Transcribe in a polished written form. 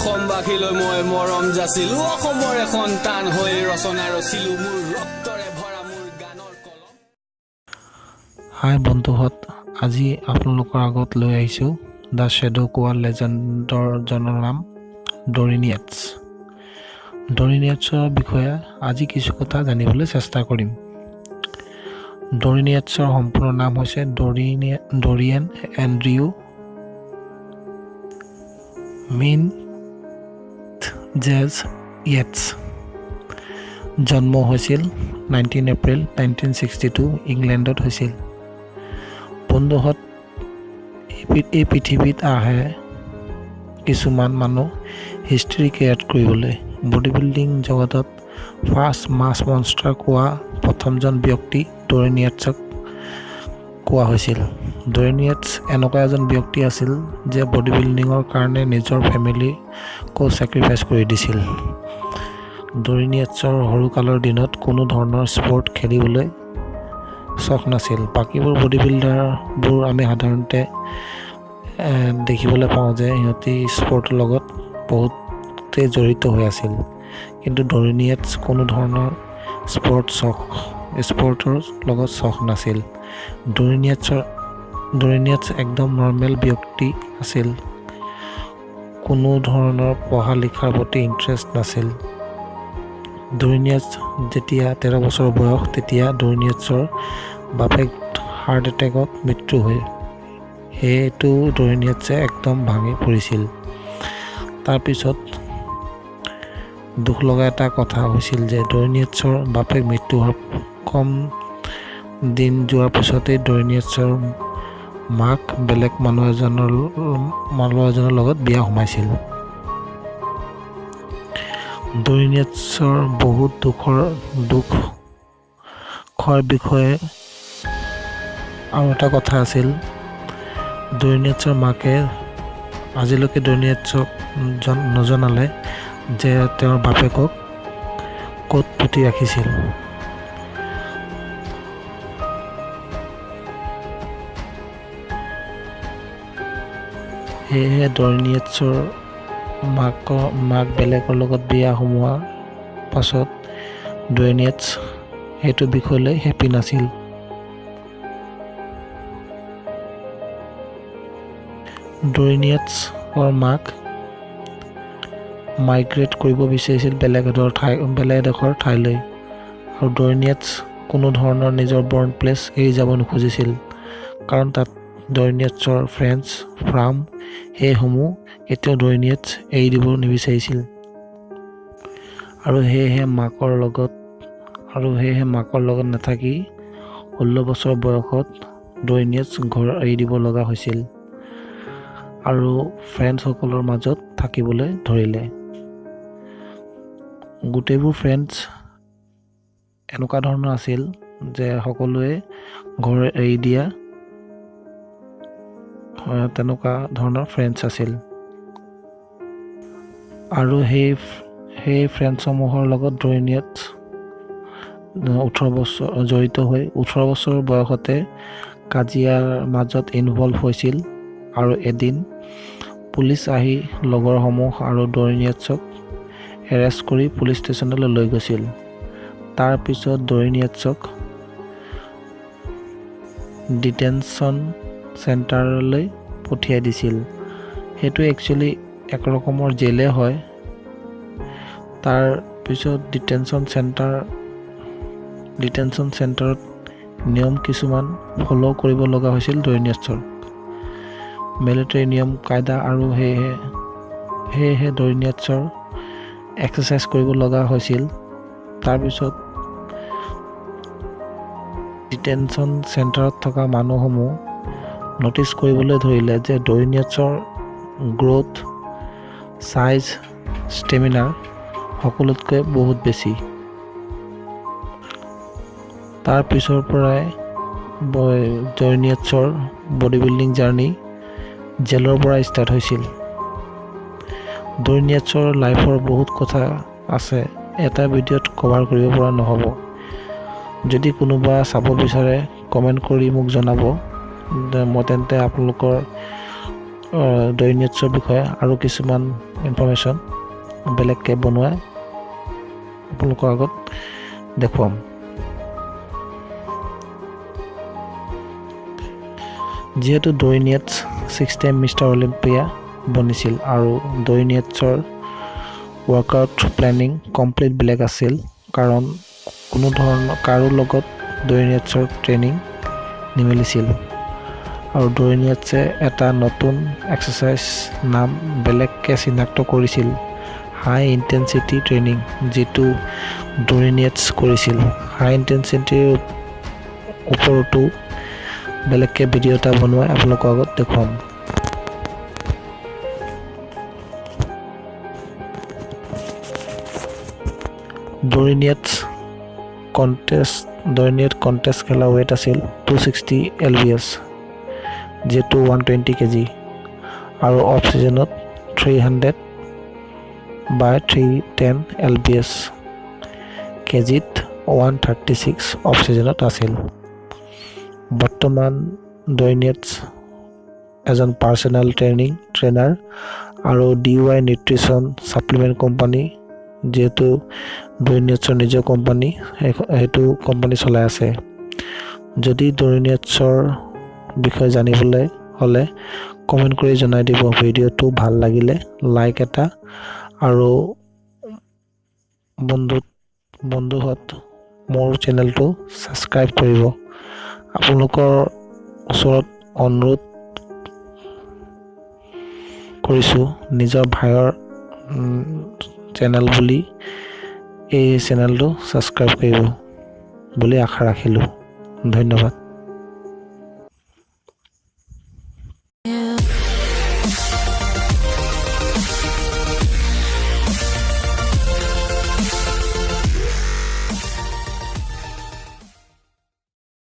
অসমবাসীলৈ মই মৰম যাচিলো অসমৰ সন্তান হৈ ৰচনা ৰচিলো মোৰ ৰক্তৰে ভৰা মোৰ গানৰ কলম হাই বন্ধুহঁত আজি আপোনালোকৰ আগত লৈ আহিছোঁ দ্য শ্বেডো কোৱা লেজেণ্ডৰ জনৰ নাম ডৰিন য়েটছ ডৰিন য়েটছৰ বিষয়ে আজি কিছু কথা জানিবলৈ চেষ্টা কৰিম ডৰিন য়েটছৰ সম্পূৰ্ণ নাম হৈছে ডৰিয়ান এণ্ড্ৰিউ মিন জেজ য়েটছ জন্ম হৈছিল 19 এপ্ৰিল 1962 ইংলেণ্ডত হৈছিল বন্ধুহঁত এই পৃথিৱীত আহে কিছুমান মানুহ হিষ্ট্ৰী ক্ৰিয়েট কৰিবলৈ বডি বিল্ডিং জগতত ফাৰ্ষ্ট মাছ মনষ্টাৰ কোৱা প্ৰথমজন ব্যক্তি ডৰিন য়েটছক কোৱা হৈছিল ডৰিন য়েটছ এনেকুৱা এজন ব্যক্তি আছিল যে বডি বিল্ডিঙৰ কাৰণে নিজৰ ফেমিলিকো ছেক্ৰিফাইচ কৰি দিছিল ডৰিন য়েটছৰ সৰুকালৰ দিনত কোনো ধৰণৰ স্পৰ্ট খেলিবলৈ চখ নাছিল বাকীবোৰ বডি বিল্ডাৰবোৰ আমি সাধাৰণতে দেখিবলৈ পাওঁ যে সিহঁতি স্পৰ্টৰ লগত বহুতে জড়িত হৈ আছিল কিন্তু ডৰিন য়েটছ কোনো ধৰণৰ স্পৰ্টৰ লগত চখ নাছিল ডৰিন য়েটছ একদম নৰ্মেল ব্যক্তি আছিল কোনো ধৰণৰ পঢ়া লিখাৰ প্ৰতি ইণ্টাৰেষ্ট নাছিল ডৰিন য়েটছ যেতিয়া 13 বছৰ বয়স তেতিয়া ডৰিন য়েটছৰ বাপেক হাৰ্ট এটেকত মৃত্যু হয় সেইটো ডৰিন য়েটছে একদম ভাঙি পৰিছিল তাৰপিছত দুখ লগা এটা কথা হৈছিল যে ডৰিন য়েটছৰ বাপেক মৃত্যু হোৱাৰ কম দিন যোৱাৰ পিছতেই ডৰিন য়েটছৰ মাক বেলেগ মানুহ এজনৰ লগত বিয়া সোমাইছিল ডৰিন য়েটছৰ বহুত দুখৰ বিষয়ে আৰু এটা কথা আছিল ডৰিন য়েটছৰ মাকে আজিলৈকে ডৰিন য়েটছক নজনালে যে তেওঁৰ বাপেকক ক'ত পুতি ৰাখিছিল সেয়েহে ডৰিন য়েটছৰ মাক বেলেগৰ লগত বিয়া সোমোৱাৰ পাছত ডৰিন য়েটছ সেইটো বিষয়লৈ হেপী নাছিল ডৰিন য়েটছৰ মাক মাইগ্ৰেট কৰিব বিচাৰিছিল বেলেগ এডোখৰ ঠাইলৈ আৰু ডৰিন য়েটছ কোনো ধৰণৰ নিজৰ বৰ্ণ প্লেচ এৰি যাব নোখুজিছিল কাৰণ তাত ডৰিন য়েটছৰ ফ্ৰেণ্ডছ ফাৰ্ম সেইসমূহ কেতিয়াও ডৰিন য়েটছ এৰি দিব নিবিচাৰিছিল আৰু সেয়েহে মাকৰ লগত নাথাকি 16 বছৰ বয়সত ডৰিন য়েটছ ঘৰ এৰি দিব লগা হৈছিল আৰু ফ্ৰেণ্ডছসকলৰ মাজত থাকিবলৈ ধৰিলে গোটেইবোৰ ফ্ৰেণ্ডছ এনেকুৱা ধৰণৰ আছিল যে সকলোৱে ঘৰ এৰি দিয়া তেনেকুৱা ধৰণৰ ফ্ৰেণ্ডছ আছিল আৰু সেই ফ্ৰেণ্ডছসমূহৰ লগত ডৰিন য়েটছ 18 বছৰ জড়িত হৈ 18 বছৰ বয়সতে কাজিয়াৰ মাজত ইনভলভ হৈছিল আৰু এদিন পুলিচ আহি লগৰসমূহ আৰু ডৰিন য়েটছক এৰেষ্ট কৰি পুলিচ ষ্টেচনলৈ লৈ গৈছিল তাৰ পিছত ডৰিন য়েটছক ডিটেনশ্যন চেণ্টাৰলৈ পঠিয়াই দিছিল সেইটো একচুৱেলি এক ৰকমৰ জেলে হয় তাৰ পিছত ডিটেনশ্যন চেণ্টাৰত নিয়ম কিছুমান ফ'ল' কৰিব লগা হৈছিল ডৰিন য়েটছৰ মিলিটাৰী নিয়ম কায়দা আৰু সেয়েহে ডৰিন য়েটছৰ এক্সাৰচাইজ কৰিব লগা হৈছিল তাৰপিছত ডিটেনশ্যন চেণ্টাৰত থকা মানুহসমূহ ন'টিছ কৰিবলৈ ধৰিলে যে ডৰিন য়েটছৰ গ্ৰ'থ চাইজ ষ্টেমিনাৰ সকলোতকৈ বহুত বেছি তাৰ পিছৰ পৰাই ডৰিন য়েটছৰ বডি বিল্ডিং জাৰ্ণি জেলৰ পৰা ষ্টাৰ্ট হৈছিল ডৰিন য়েটছৰ লাইফৰ বহুত কথা আছে এটা ভিডিঅ'ত কভাৰ কৰিব পৰা নহ'ব যদি কোনোবা চাব বিচাৰে কমেণ্ট কৰি মোক জনাব মই তেন্তে আপোনালোকৰ ডৰিয়ান য়েটছৰ বিষয়ে আৰু কিছুমান ইনফৰ্মেশ্যন বেলেগকৈ বনোৱাই আপোনালোকৰ আগত দেখুৱাম। যিহেতু ডৰিয়ান য়েটছ 6 টাইম মিষ্টাৰ অলিম্পিয়া বনিছিল আৰু ডৰিয়ান য়েটছৰ ৱৰ্কআউট প্লেনিং কমপ্লিট বেলেগ আছিল, কাৰণ কোনো ধৰণৰ কাৰো লগত ডৰিয়ান য়েটছৰ ট্ৰেইনিং নিমিলিছিল। আৰু ডৰিয়ান য়েটছে এটা নতুন এক্সাৰচাইজ নাম বেলেগকৈ চিনাক্ত কৰিছিল, হাই ইণ্টেনচিটি ট্ৰেইনিং, যিটো ডৰিয়ান য়েটছ কৰিছিল। হাই ইণ্টেনচিটিৰ ওপৰতো বেলেগকৈ ভিডিঅ' এটা বনোৱাই আপোনালোকৰ আগত দেখুৱাম। ডৰিয়ান য়েটছ কণ্টেষ্ট খেলা ৱেইট আছিল 260 lbs, যিহেতু 120 kg, আৰু অফ ছিজনত 300/310 lbs কেজিত 136 অফ ছিজনত আছিল। বৰ্তমান ডৰিয়ান য়েটছ এজন পাৰ্চনেল ট্ৰেইনাৰ আৰু DY নিউট্ৰিচন ছাপ্লিমেণ্ট কোম্পানী, যিহেতু ডৰিয়ান য়েটছৰ নিজৰ কোম্পানী, সেইটো কোম্পানী চলাই আছে। যদি ডৰিয়ান য়েটছৰ বিষয়ে জানিবলৈ হ'লে কমেণ্ট কৰি জনাই দিব। ভিডিঅ'টো ভাল লাগিলে লাইক এটা, আৰু বন্ধুহঁত মোৰ চেনেলটো ছাবস্ক্ৰাইব কৰিব। আপোনালোকৰ ওচৰত অনুৰোধ কৰিছোঁ, নিজৰ ভাইৰ চেনেল বুলি এই চেনেলটো ছাবস্ক্ৰাইব কৰিব বুলি আশা ৰাখিলোঁ। ধন্যবাদ।